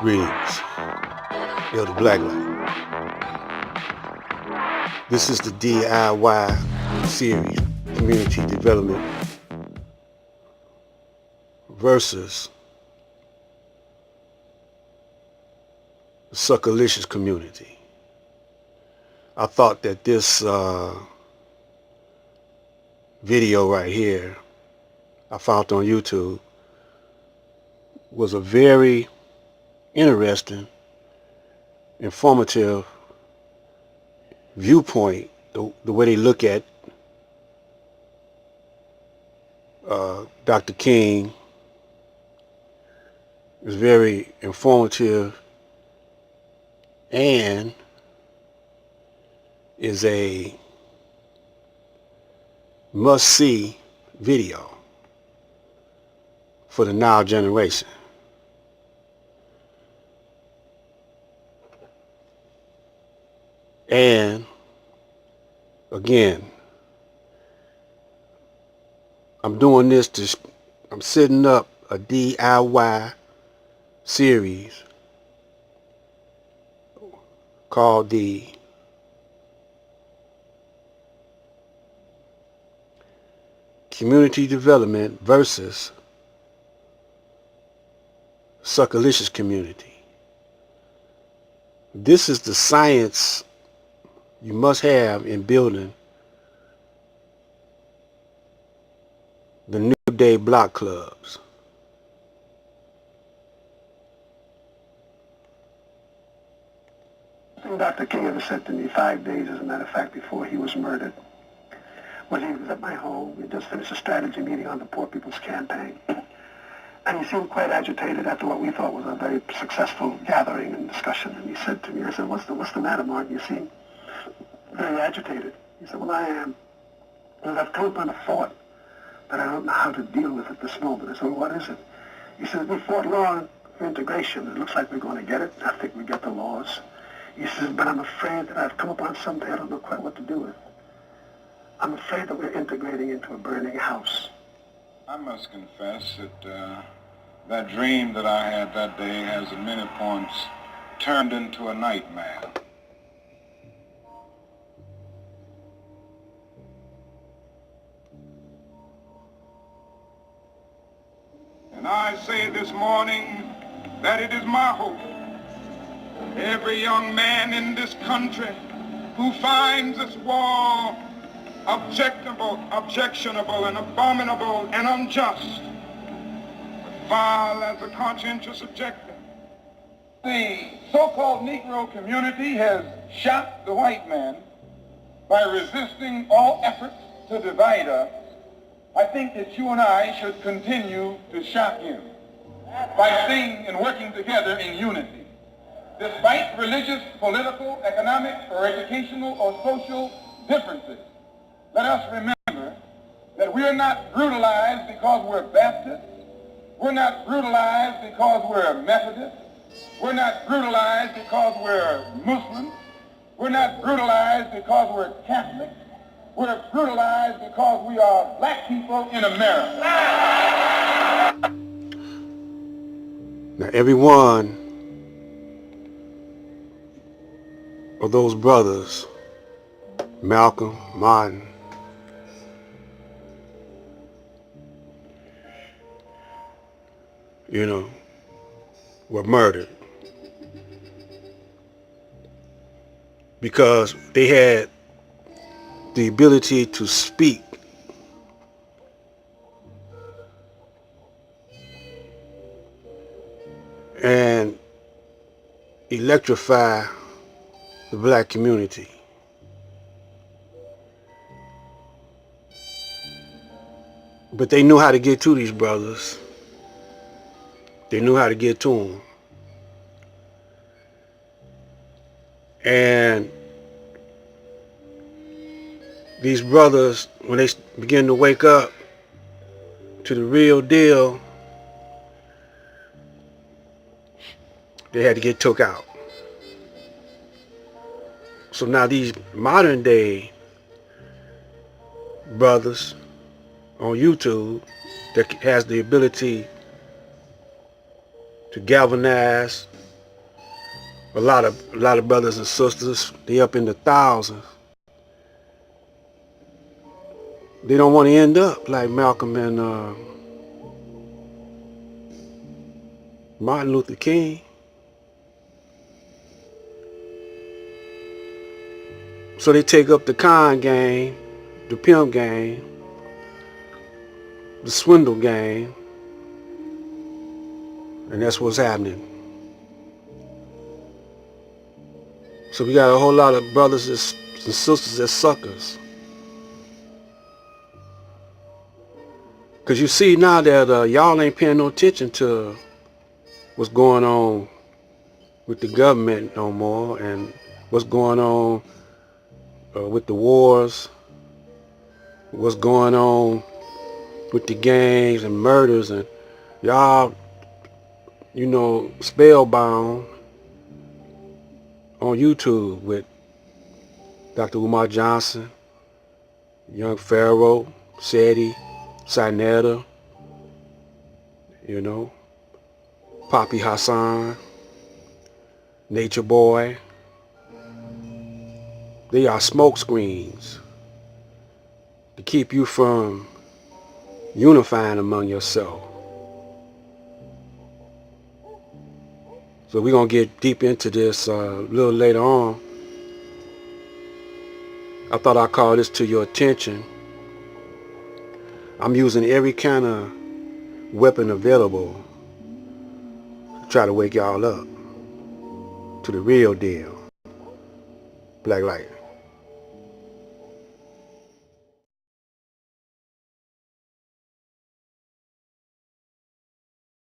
Greetings, Elder Blacklight. This is the D.I.Y. series, Community Development versus the Sucklicious community. I thought that this video right here I found on YouTube was a very interesting, informative viewpoint. The way they look at Dr. King is very informative and is a must-see video for the now generation. And again, I'm doing this I'm setting up a DIY series called the Community Development versus Sucklicious community. This is the science you must have in building the New Day block clubs. Dr. King ever said to me 5 days, as a matter of fact, before he was murdered, when he was at my home. We just finished a strategy meeting on the Poor People's Campaign. And he seemed quite agitated after what we thought was a very successful gathering and discussion. And he said to me, I said, what's the matter, Mark? You seem very agitated. He said, well, I am. Because I've come upon a thought that I don't know how to deal with at this moment. I said, well, what is it? He said, we fought law for integration. It looks like we're going to get it. I think we get the laws. He says, but I'm afraid that I've come upon something I don't know quite what to do with. I'm afraid that we're integrating into a burning house. I must confess that that dream that I had that day has at many points turned into a nightmare. And I say this morning that it is my hope every young man in this country who finds this war objectionable and abominable and unjust, but vile as a conscientious objector. The so-called Negro community has shocked the white man by resisting all efforts to divide us. I think that you and I should continue to shock him by staying and working together in unity. Despite religious, political, economic, or educational or social differences, let us remember that we are not brutalized because we're Baptists. We're not brutalized because we're Methodists. We're not brutalized because we're Muslims. We're not brutalized because we're Catholics. We're brutalized because we are black people in America. Now, every one of those brothers, Malcolm, Martin, were murdered because they had the ability to speak and electrify the black community. But they knew how to get to these brothers. They knew how to get to them. And these brothers, when they begin to wake up to the real deal, they had to get took out. So now these modern day brothers on YouTube that has the ability to galvanize a lot of brothers and sisters. They up in the thousands. They don't want to end up like Malcolm and Martin Luther King. So they take up the con game, the pimp game, the swindle game, and that's what's happening. So we got a whole lot of brothers and sisters as suckers. Because you see now that y'all ain't paying no attention to what's going on with the government no more, and what's going on with the wars, what's going on with the gangs and murders, and y'all, you know, spellbound on YouTube with Dr. Umar Johnson, Young Pharaoh, Seti, Sinetta, you know, Poppy Hassan, Nature Boy. They are smoke screens to keep you from unifying among yourself. So we're going to get deep into this a little later on. I thought I'd call this to your attention. I'm using every kind of weapon available to try to wake y'all up to the real deal. Black Light.